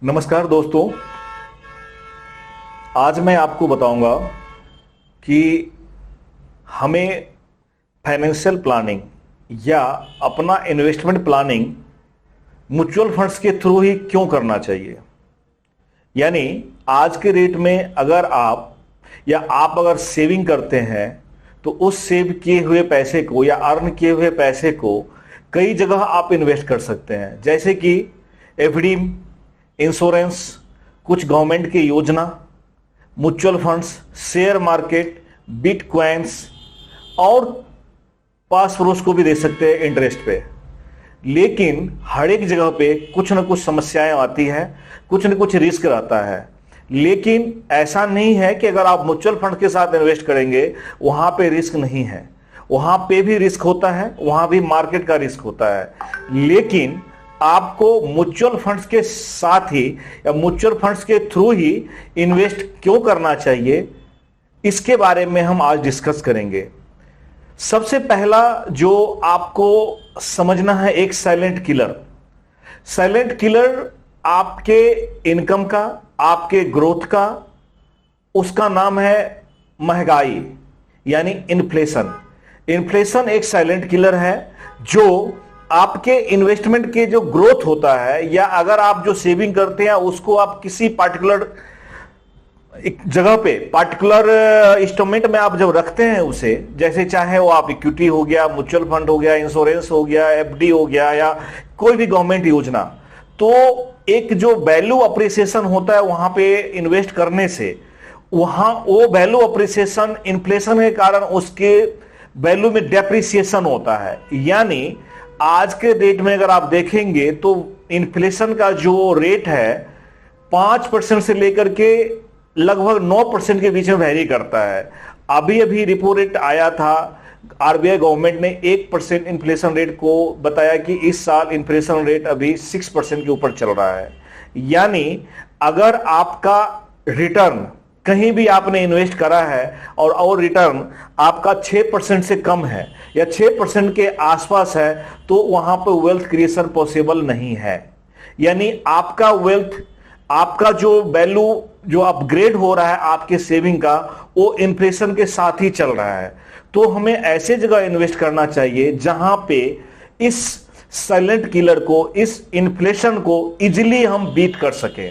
नमस्कार दोस्तों। आज मैं आपको बताऊंगा कि हमें फाइनेंशियल प्लानिंग या अपना इन्वेस्टमेंट प्लानिंग म्यूचुअल फंड्स के थ्रू ही क्यों करना चाहिए। यानी आज के रेट में अगर आप अगर सेविंग करते हैं तो उस सेव किए हुए पैसे को या अर्न किए हुए पैसे को कई जगह आप इन्वेस्ट कर सकते हैं, जैसे कि एफडी, इंश्योरेंस, कुछ गवर्नमेंट की योजना, mutual funds, share market, bitcoins और पास पड़ोस को भी दे सकते हैं इंटरेस्ट पे। लेकिन हर एक जगह पे कुछ ना कुछ समस्याएं आती है, कुछ ना कुछ रिस्क रहता है। लेकिन ऐसा नहीं है कि अगर आप म्यूचुअल फंड के साथ इन्वेस्ट करेंगे वहां पे रिस्क नहीं है, वहां पे भी रिस्क होता है, वहां भी मार्केट का रिस्क होता है। लेकिन आपको म्यूचुअल फंड्स के साथ ही या म्यूचुअल फंड्स के थ्रू ही इन्वेस्ट क्यों करना चाहिए, इसके बारे में हम आज डिस्कस करेंगे। सबसे पहला जो आपको समझना है, एक साइलेंट किलर। साइलेंट किलर आपके इनकम का, आपके ग्रोथ का, उसका नाम है महंगाई यानी इन्फ्लेशन। इन्फ्लेशन एक साइलेंट किलर है जो आपके इन्वेस्टमेंट के जो ग्रोथ होता है या अगर आप जो सेविंग करते हैं उसको आप किसी पार्टिकुलर एक जगह पे, पार्टिकुलर इंस्ट्रूमेंट में आप जब रखते हैं उसे, जैसे चाहे वो आप इक्विटी हो गया, म्यूचुअल फंड हो गया, इंश्योरेंस हो गया, एफडी हो गया या कोई भी गवर्नमेंट योजना, तो एक जो वैल्यू अप्रिसिएशन होता है वहां पे इन्वेस्ट करने से, वहां वो वैल्यू अप्रिसिएशन इन्फ्लेशन के कारण उसके वैल्यू में डेप्रिसिएशन होता है। यानी आज के डेट में अगर आप देखेंगे तो इन्फ्लेशन का जो रेट है 5% से लेकर के लगभग 9% के बीच में वैरी करता है। अभी अभी रिपो रेट आया था, आरबीआई गवर्नमेंट ने 1% इन्फ्लेशन रेट को बताया कि इस साल इन्फ्लेशन रेट अभी 6% के ऊपर चल रहा है। यानी अगर आपका रिटर्न कहीं भी आपने इन्वेस्ट करा है और रिटर्न आपका 6% से कम है या 6% के आसपास है तो वहां पर वेल्थ क्रिएशन पॉसिबल नहीं है। यानी आपका वेल्थ, आपका जो वैल्यू जो अपग्रेड हो रहा है आपके सेविंग का, वो इन्फ्लेशन के साथ ही चल रहा है। तो हमें ऐसे जगह इन्वेस्ट करना चाहिए जहां पे इस साइलेंट किलर को, इस इन्फ्लेशन को इजीली हम बीट कर सके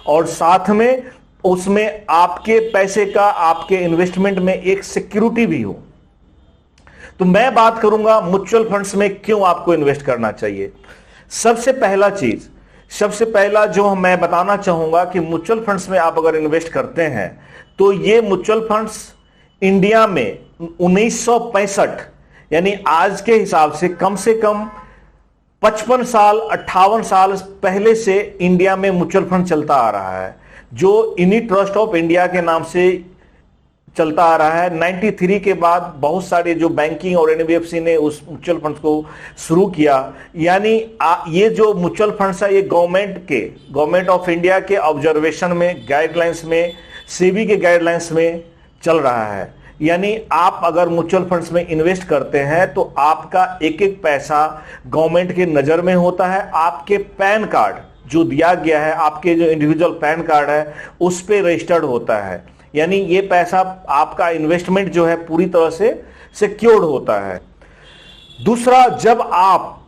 और साथ में उसमें आपके पैसे का, आपके इन्वेस्टमेंट में एक सिक्योरिटी भी हो। तो मैं बात करूंगा म्यूचुअल फंड्स में क्यों आपको इन्वेस्ट करना चाहिए। सबसे पहला जो मैं बताना चाहूंगा कि म्यूचुअल फंड्स में आप अगर इन्वेस्ट करते हैं तो ये म्यूचुअल फंड्स इंडिया में 1965 यानी आज के हिसाब से कम 55 साल 58 साल पहले से इंडिया में म्यूचुअल फंड चलता आ रहा है, जो यूनिट ट्रस्ट ऑफ इंडिया के नाम से चलता आ रहा है। 93 के बाद बहुत सारे जो बैंकिंग और एनबीएफसी ने उस म्यूचुअल फंड्स को शुरू किया। यानी ये जो म्यूचुअल फंड्स है ये गवर्नमेंट ऑफ इंडिया के ऑब्जर्वेशन में, गाइडलाइंस में, सेबी के गाइडलाइंस में चल रहा है। यानी आप अगर म्यूचुअल फंड्स में इन्वेस्ट करते हैं तो आपका एक एक पैसा गवर्नमेंट के नजर में होता है। आपके पैन कार्ड जो दिया गया है, आपके जो इंडिविजुअल पैन कार्ड है उस पे रजिस्टर्ड होता है। यानी ये पैसा, आपका इन्वेस्टमेंट जो है पूरी तरह से सिक्योर्ड होता है। दूसरा, जब आप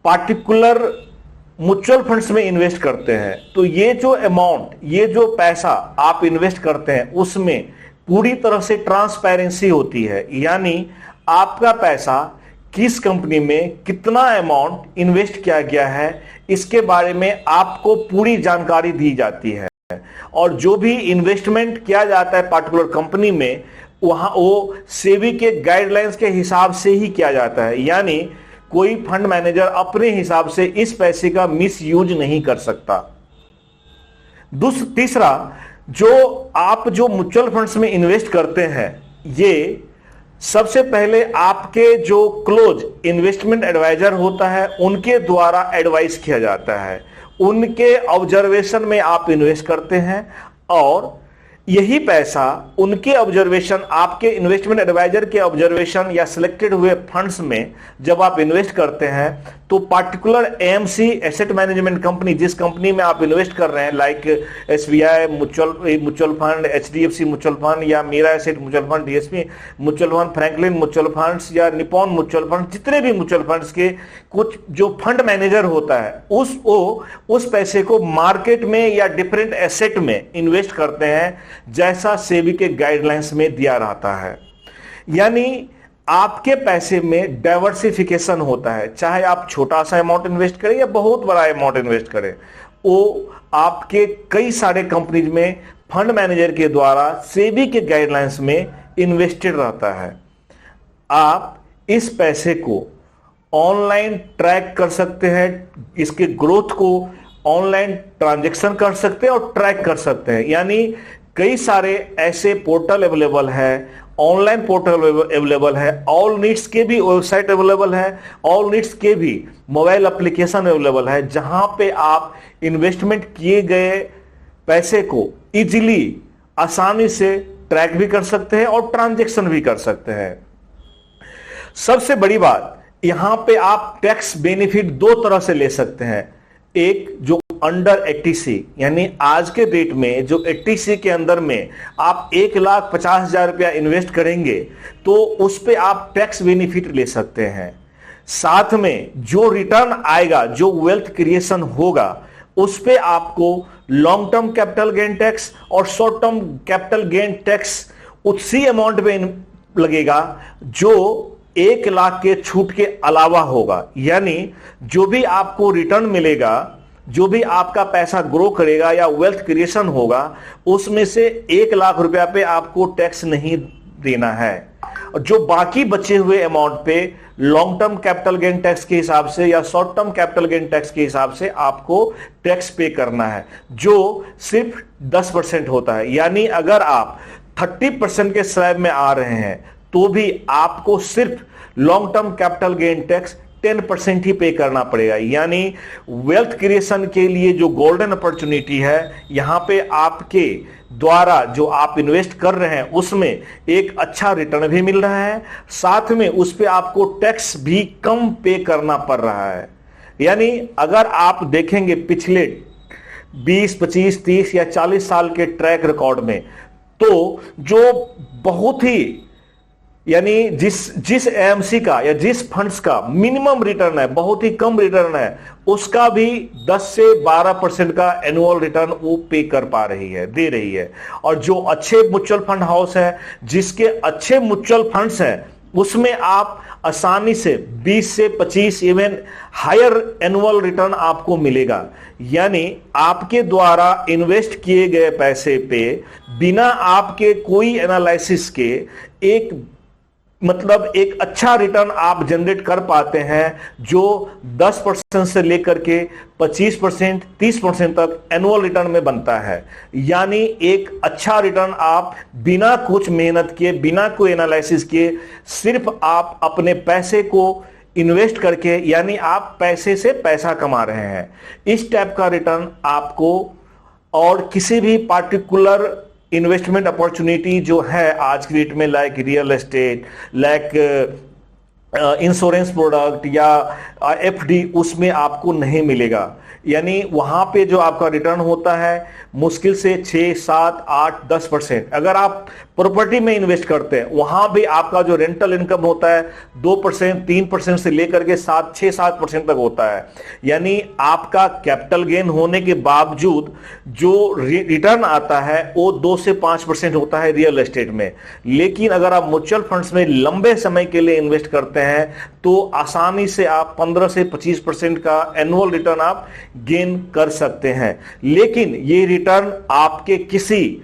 पार्टिकुलर म्यूचुअल फंड्स में इन्वेस्ट करते हैं तो ये जो अमाउंट, ये जो पैसा आप इन्वेस्ट करते हैं उसमें पूरी तरह से ट्रांसपेरेंसी होती है। यानी आपका पैसा किस कंपनी में कितना अमाउंट इन्वेस्ट किया गया है इसके बारे में आपको पूरी जानकारी दी जाती है और जो भी इन्वेस्टमेंट किया जाता है पार्टिकुलर कंपनी में वहां वो सेबी के गाइडलाइंस के हिसाब से ही किया जाता है। यानी कोई फंड मैनेजर अपने हिसाब से इस पैसे का मिस यूज नहीं कर सकता। तीसरा, जो म्यूचुअल फंड्स में इन्वेस्ट करते हैं ये सबसे पहले आपके जो क्लोज इन्वेस्टमेंट एडवाइजर होता है उनके द्वारा एडवाइस किया जाता है, उनके ऑब्जर्वेशन में आप इन्वेस्ट करते हैं और यही पैसा उनके ऑब्जर्वेशन, आपके इन्वेस्टमेंट एडवाइजर के ऑब्जर्वेशन या सिलेक्टेड हुए फंड्स में जब आप इन्वेस्ट करते हैं तो particular AMC asset management company, जिस कंपनी में आप इन्वेस्ट कर रहे हैं, like SBI mutual fund, HDFC mutual fund, या Mirae asset mutual fund, DSP mutual fund, Franklin mutual funds, या निपॉन म्यूचुअल फंड, जितने भी म्यूचुअल फंड्स के कुछ जो फंड मैनेजर होता है उस पैसे को मार्केट में या डिफरेंट एसेट में इन्वेस्ट करते हैं, जैसा सेबी के गाइडलाइंस में दिया रहता है। यानी आपके पैसे में डाइवर्सिफिकेशन होता है, चाहे आप छोटा सा अमाउंट इन्वेस्ट करें या बहुत बड़ा अमाउंट इन्वेस्ट करें, वो आपके कई सारे कंपनीज में फंड मैनेजर के द्वारा सेबी के गाइडलाइंस में इन्वेस्टेड रहता है। आप इस पैसे को ऑनलाइन ट्रैक कर सकते हैं, इसके ग्रोथ को ऑनलाइन ट्रांजैक्शन कर सकते हैं और ट्रैक कर सकते हैं। यानी कई सारे ऐसे पोर्टल अवेलेबल है, ऑनलाइन पोर्टल अवेलेबल है, ऑल नीड्स के भी वेबसाइट अवेलेबल है, ऑल नीड्स के भी मोबाइल एप्लीकेशन अवेलेबल है, जहां पे आप इन्वेस्टमेंट किए गए पैसे को इजीली, आसानी से ट्रैक भी कर सकते हैं और ट्रांजैक्शन भी कर सकते हैं। सबसे बड़ी बात, यहां पे आप टैक्स बेनिफिट दो तरह से ले सकते हैं। एक जो अंडर 80C, यानी आज के डेट में जो 80C के अंदर में आप 1,50,000 रुपया इन्वेस्ट करेंगे तो उस पे आप टैक्स बेनिफिट ले सकते हैं। साथ में जो रिटर्न आएगा, जो वेल्थ क्रिएशन होगा, उस पे आपको long term capital gain tax और short term capital gain tax उसी अमाउंट में लगेगा जो 1,00,000 के छूट के अलावा होगा। यानी जो भी आपको रिटर्न मिलेगा, जो भी आपका पैसा ग्रो करेगा या वेल्थ क्रिएशन होगा, उसमें से 1,00,000 रुपया पे आपको टैक्स नहीं देना है। और जो बाकी बचे हुए अमाउंट पे long term capital gain tax के हिसाब से या short term capital gain tax के हिसाब से आपको टैक्स पे करना है, जो सिर्फ 10% होता है। यानी अगर आप 30% के स्लैब में आ रहे हैं तो भी आपको सिर्फ long term capital gain tax 10% ही पे करना पड़ेगा। यानी वेल्थ क्रिएशन के लिए जो गोल्डन अपॉर्चुनिटी है, यहां पे आपके द्वारा जो आप इन्वेस्ट कर रहे हैं उसमें एक अच्छा रिटर्न भी मिल रहा है, साथ में उस पे आपको टैक्स भी कम पे करना पड़ रहा है। यानी अगर आप देखेंगे पिछले 20, 25, 30 या 40 साल के ट्रैक रिकॉर्ड में, तो जो बहुत ही, यानी जिस एएमसी का या जिस फंड्स का मिनिमम रिटर्न है, बहुत ही कम रिटर्न है, उसका भी 10 से 12% का एनुअल रिटर्न वो पे कर पा रही है, दे रही है। और जो अच्छे म्यूचुअल फंड हाउस है, जिसके अच्छे म्यूचुअल फंड्स हैं, उसमें आप आसानी से 20 से 25 इवन हायर एनुअल रिटर्न आपको मिलेगा। यानी आपके द्वारा इन्वेस्ट किए गए पैसे पे बिना आपके कोई एनालिसिस के एक अच्छा रिटर्न आप जनरेट कर पाते हैं, जो 10% से लेकर के 25%, 30% तक एनुअल रिटर्न में बनता है। यानी एक अच्छा रिटर्न आप बिना कुछ मेहनत किए, बिना कोई एनालिसिस किए, सिर्फ आप अपने पैसे को इन्वेस्ट करके, यानी आप पैसे से पैसा कमा रहे हैं, इस टाइप का रिटर्न आपको और किसी भी पार्टिकुलर इन्वेस्टमेंट अपॉर्चुनिटी जो है आज की डेट में, like real estate, like insurance product या एफडी, उसमें आपको नहीं मिलेगा। यानी वहां पे जो आपका रिटर्न होता है मुश्किल से 6, 7, 8, 10%। अगर आप प्रॉपर्टी में इन्वेस्ट करते हैं, वहां भी आपका जो रेंटल इनकम होता है 2%, 3% से लेकर के 6-7% तक होता है। यानी आपका कैपिटल गेन होने के बावजूद जो रिटर्न आता है वो 2 से 5% होता है रियल एस्टेट में। लेकिन अगर आप म्यूचुअल फंड्स में लंबे समय के लिए इन्वेस्ट करते हैं तो आसानी से आप 15 से 25% का एनुअल रिटर्न आप गेन कर सकते हैं। लेकिन ये रिटर्न आपके किसी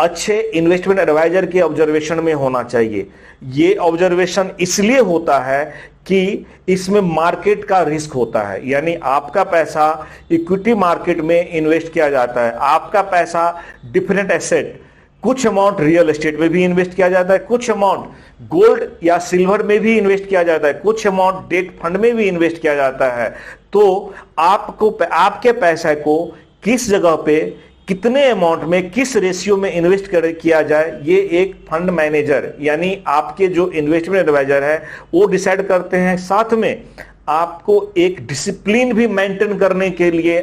अच्छे इन्वेस्टमेंट एडवाइजर के ऑब्जर्वेशन में होना चाहिए। ये ऑब्जर्वेशन इसलिए होता है कि इसमें मार्केट का रिस्क होता है। यानी आपका पैसा इक्विटी मार्केट में इन्वेस्ट किया जाता है, आपका पैसा डिफरेंट एसेट, कुछ अमाउंट रियल एस्टेट में भी इन्वेस्ट किया जाता है, कुछ अमाउंट गोल्ड या सिल्वर में भी इन्वेस्ट किया जाता है, कुछ अमाउंट डेट फंड में भी इन्वेस्ट किया जाता है। तो आपको आपके पैसे को किस जगह पे, कितने अमाउंट में, किस रेशियो में इन्वेस्ट किया जाए, ये एक फंड मैनेजर यानी आपके जो इन्वेस्टमेंट एडवाइजर है वो डिसाइड करते हैं। साथ में आपको एक डिसिप्लिन भी मेंटेन करने के लिए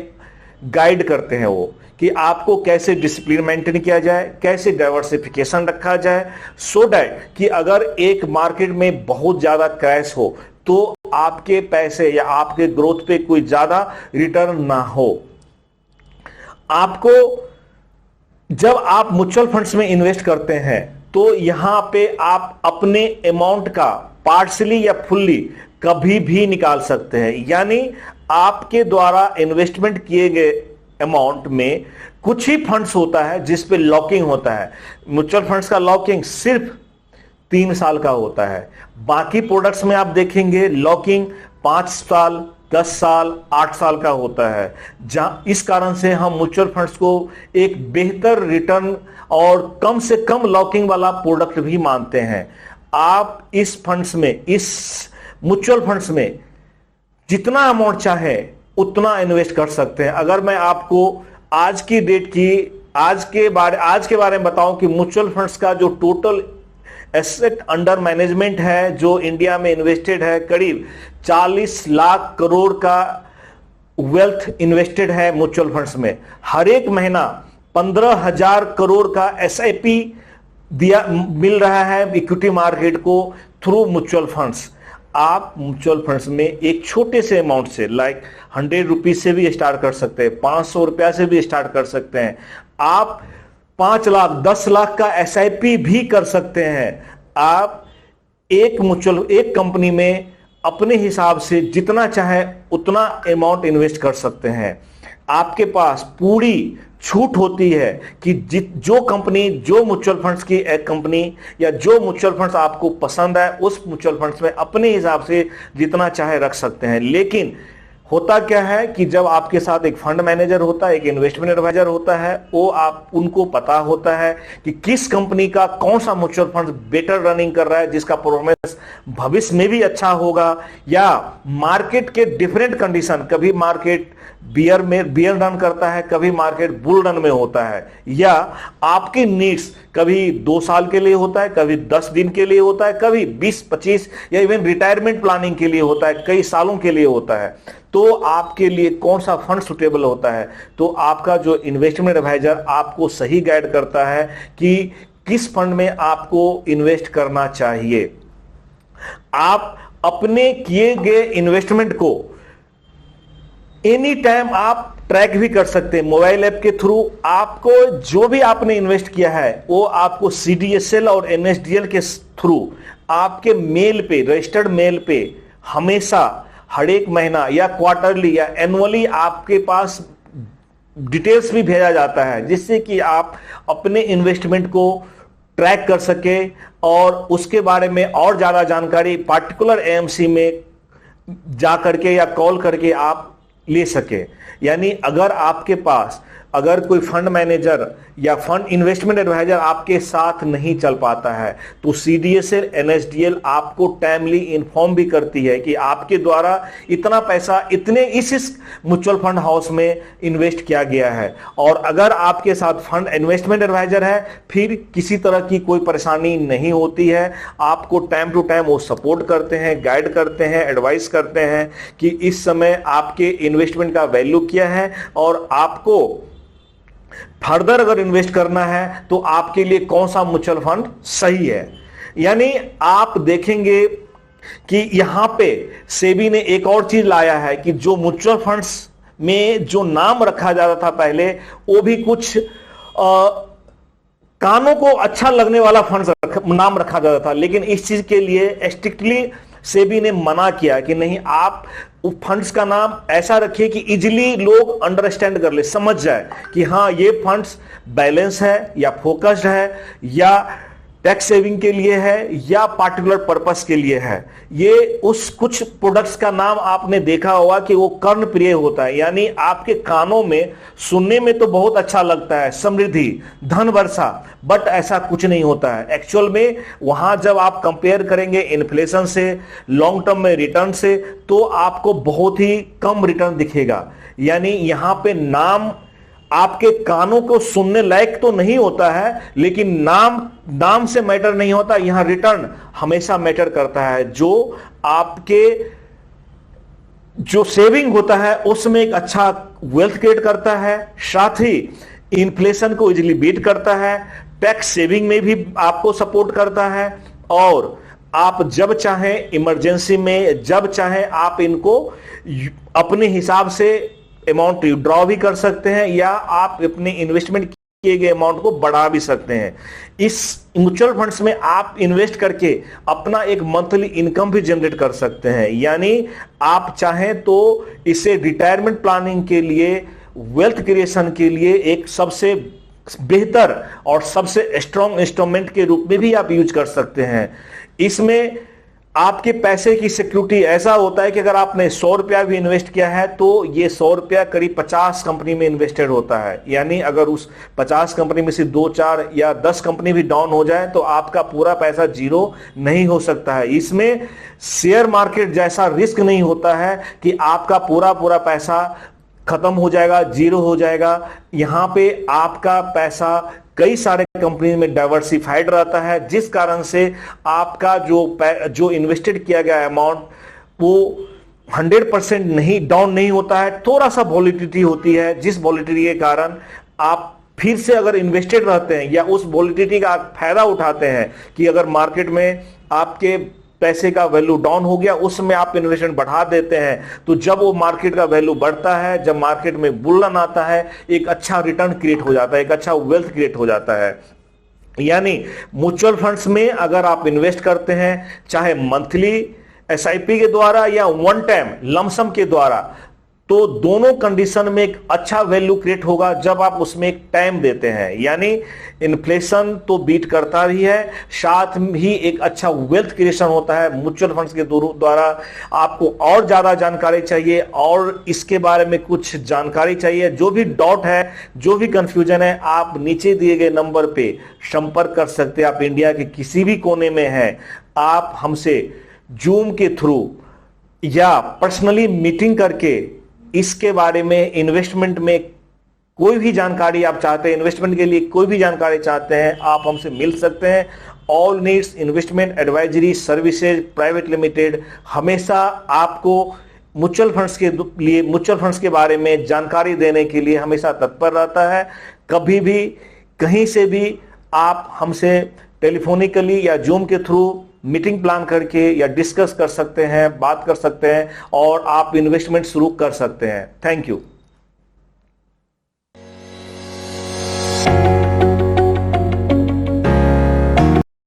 गाइड करते हैं वो, कि आपको कैसे डिसिप्लिन मेंटेन किया जाए, कैसे डाइवर्सिफिकेशन रखा जाए, सो दैट कि अगर एक मार्केट में बहुत ज्यादा क्रैश हो तो आपके पैसे या आपके ग्रोथ पे कोई ज्यादा रिटर्न ना हो। आपको जब आप म्यूचुअल फंड्स में इन्वेस्ट करते हैं तो यहां पे आप अपने अमाउंट का पार्शली या फुल्ली कभी भी निकाल सकते हैं। यानी आपके द्वारा इन्वेस्टमेंट किए गए अमाउंट में कुछ ही फंड्स होता है जिस पे लॉकिंग होता है। म्यूचुअल फंड्स का लॉकिंग सिर्फ 3 साल का होता है। बाकी प्रोडक्ट्स में आप देखेंगे लॉकिंग 5 साल, 10 साल, 8 साल का होता है। जहां इस कारण से हम म्यूचुअल फंड्स को एक बेहतर रिटर्न और कम से कम लॉकिंग वाला प्रोडक्ट भी मानते हैं। आप इस फंड्स में, इस म्यूचुअल फंड्स में जितना अमाउंट चाहे उतना इन्वेस्ट कर सकते हैं। अगर मैं आपको आज की डेट की आज के बारे में बताऊं कि म्यूचुअल फंड्स का जो टोटल एसेट अंडर मैनेजमेंट है जो इंडिया में इन्वेस्टेड है, करीब 40 लाख करोड़ का वेल्थ इन्वेस्टेड है म्यूचुअल फंड्स में। हर एक महीना 15,000 करोड़ का एसआईपी मिल रहा है इक्विटी मार्केट को थ्रू म्यूचुअल फंड्स। आप म्यूचुअल फंड्स में एक छोटे से अमाउंट से, लाइक 100 रुपीज से भी स्टार्ट कर सकते हैं, 500 रुपया से भी स्टार्ट कर सकते हैं। आप 5 लाख, 10 लाख का एसआईपी भी कर सकते हैं। आप एक कंपनी में अपने हिसाब से जितना चाहे उतना अमाउंट इन्वेस्ट कर सकते हैं। आपके पास पूरी छूट होती है कि जो कंपनी, जो म्यूचुअल फंड्स की एक कंपनी या जो म्यूचुअल फंड्स आपको पसंद है उस म्यूचुअल फंड्स में अपने हिसाब से जितना चाहे रख सकते हैं। लेकिन होता क्या है कि जब आपके साथ एक फंड मैनेजर होता है, एक इन्वेस्टमेंट एडवाइजर होता है, वो उनको पता होता है कि किस कंपनी का कौन सा म्यूचुअल फंड बेटर रनिंग कर रहा है, जिसका परफॉर्मेंस भविष्य में भी अच्छा होगा, या मार्केट के डिफरेंट कंडीशन, कभी मार्केट बियर रन करता है, कभी मार्केट बुल रन में होता है, या आपकी नीड्स कभी 2 साल के लिए होता है, कभी 10 दिन के लिए होता है, कभी 20-25 या इवन रिटायरमेंट प्लानिंग के लिए होता है, कई सालों के लिए होता है। तो आपके लिए कौन सा फंड सुटेबल होता है, तो आपका जो इन्वेस्टमेंट एडवाइजर आपको सही गाइड करता है कि किस फंड में आपको इन्वेस्ट करना चाहिए। आप अपने किए गए इन्वेस्टमेंट को एनी टाइम आप ट्रैक भी कर सकते हैं मोबाइल ऐप के थ्रू। आपको जो भी आपने इन्वेस्ट किया है वो आपको सीडीएसएल और एनएसडीएल के थ्रू आपके मेल पे, रजिस्टर्ड मेल पे हमेशा हर एक महीना या क्वार्टरली या एनुअली आपके पास डिटेल्स भी भेजा जाता है, जिससे कि आप अपने इन्वेस्टमेंट को ट्रैक कर सके और उसके बारे में और ज्यादा जानकारी पार्टिकुलर एएमसी में जा करके या कॉल करके आप ले सके। यानी अगर कोई फंड मैनेजर या फंड इन्वेस्टमेंट एडवाइजर आपके साथ नहीं चल पाता है तो सीडीएसएल, एनएसडीएल आपको टाइमली इन्फॉर्म भी करती है कि आपके द्वारा इतना पैसा इतने इस म्यूचुअल फंड हाउस में इन्वेस्ट किया गया है। और अगर आपके साथ फंड इन्वेस्टमेंट एडवाइजर है फिर किसी तरह की कोई परेशानी नहीं होती है। आपको टाइम टू टाइम वो सपोर्ट करते हैं, गाइड करते हैं, एडवाइस करते हैं कि इस समय आपके इन्वेस्टमेंट का वैल्यू क्या है और आपको फर्दर अगर इन्वेस्ट करना है तो आपके लिए कौन सा म्यूचुअल फंड सही है। यानी आप देखेंगे कि यहां पे सेबी ने एक और चीज लाया है कि जो म्यूचुअल फंड्स में जो नाम रखा जाता था पहले, वो भी कुछ कानों को अच्छा लगने वाला नाम रखा जाता था, लेकिन इस चीज के लिए स्ट्रिक्टली सेबी ने मना किया कि नहीं, आप फंड्स का नाम ऐसा रखिए कि इजीली लोग अंडरस्टैंड कर ले, समझ जाए कि हाँ ये फंड्स बैलेंस है या फोकस्ड है या टैक्स सेविंग के लिए है या पार्टिकुलर पर्पस के लिए है। ये उस कुछ प्रोडक्ट्स का नाम आपने देखा होगा कि वो कर्ण प्रिय होता है, यानी आपके कानों में सुनने में तो बहुत अच्छा लगता है, समृद्धि, धन वर्षा, बट ऐसा कुछ नहीं होता है एक्चुअल में। वहां जब आप कंपेयर करेंगे इन्फ्लेशन से, लॉन्ग टर्म में रिटर्न से, तो आपको बहुत ही कम रिटर्न दिखेगा। यानी यहां पे नाम आपके कानों को सुनने लायक तो नहीं होता है, लेकिन नाम से मैटर नहीं होता, यहां रिटर्न हमेशा मैटर करता है। जो आपके जो सेविंग होता है उसमें एक अच्छा वेल्थ क्रिएट करता है, साथ ही इन्फ्लेशन को इजीली बीट करता है, टैक्स सेविंग में भी आपको सपोर्ट करता है, और आप जब चाहें इमरजेंसी में, जब चाहें आप इनको अपने हिसाब से अमाउंट विड्रॉ भी कर सकते हैं, या आप अपने इन्वेस्टमेंट किए गए अमाउंट को बढ़ा भी सकते हैं। इस म्यूचुअल फंड्स में आप इन्वेस्ट करके अपना एक मंथली इनकम भी जनरेट कर सकते हैं, यानी आप चाहें तो इसे रिटायरमेंट प्लानिंग के लिए, वेल्थ क्रिएशन के लिए एक सबसे बेहतर और सबसे स्ट्रॉन्ग इंस्ट्रूमेंट के रूप में भी आप यूज कर सकते हैं। इसमें आपके पैसे की सिक्योरिटी ऐसा होता है कि अगर आपने 100 रुपया भी इन्वेस्ट किया है तो ये 100 रुपया करीब 50 कंपनी में इन्वेस्टेड होता है, यानी अगर उस 50 कंपनी में से 2, 4 या 10 कंपनी भी डाउन हो जाए तो आपका पूरा पैसा जीरो नहीं हो सकता है। इसमें शेयर मार्केट जैसा रिस्क नहीं होता है कि आपका पूरा पैसा खत्म हो जाएगा, जीरो हो जाएगा। यहां पे आपका पैसा कई सारे कंपनी में डाइवर्सिफाइड रहता है, जिस कारण से आपका जो इन्वेस्टेड किया गया अमाउंट वो 100% नहीं डाउन नहीं होता है, थोड़ा सा वॉलेटिलिटी होती है, जिस वॉलेटिलिटी के कारण आप फिर से अगर इन्वेस्टेड रहते हैं या उस वॉलेटिलिटी का फायदा उठाते हैं कि अगर मार्केट में आपके पैसे का वैल्यू डाउन हो गया, उसमें आप इन्वेस्टमेंट बढ़ा देते हैं, तो जब वो मार्केट का वैल्यू बढ़ता है, जब मार्केट में बुलन आता है, एक अच्छा रिटर्न क्रिएट हो जाता है, एक अच्छा वेल्थ क्रिएट हो जाता है। यानी म्यूचुअल फंड्स में अगर आप इन्वेस्ट करते हैं, चाहे मंथली एसआईपी के द्वारा या वन टाइम लमसम के द्वारा, तो दोनों कंडीशन में एक अच्छा वैल्यू क्रिएट होगा जब आप उसमें एक टाइम देते हैं। यानी इन्फ्लेशन तो बीट करता ही है, साथ ही एक अच्छा वेल्थ क्रिएशन होता है म्यूचुअल फंड्स के द्वारा। आपको और ज्यादा जानकारी चाहिए और इसके बारे में कुछ जानकारी चाहिए, जो भी डाउट है, जो भी कंफ्यूजन है, आप नीचे दिए गए नंबर पे संपर्क कर सकते हैं। आप इंडिया के किसी भी कोने में हैं, आप हमसे जूम के थ्रू या पर्सनली मीटिंग करके इसके बारे में, इन्वेस्टमेंट में कोई भी जानकारी आप चाहते हैं, इन्वेस्टमेंट के लिए कोई भी जानकारी चाहते हैं, आप हमसे मिल सकते हैं। All needs investment advisory services private limited हमेशा आपको म्यूचुअल फंड्स के लिए, म्यूचुअल फंड्स के बारे में जानकारी देने के लिए हमेशा तत्पर रहता है। कभी भी कहीं से भी आप हमसे टेलीफोनिकली या जूम के थ्रू मीटिंग प्लान करके या डिस्कस कर सकते हैं, बात कर सकते हैं और आप इन्वेस्टमेंट शुरू कर सकते हैं। Thank you.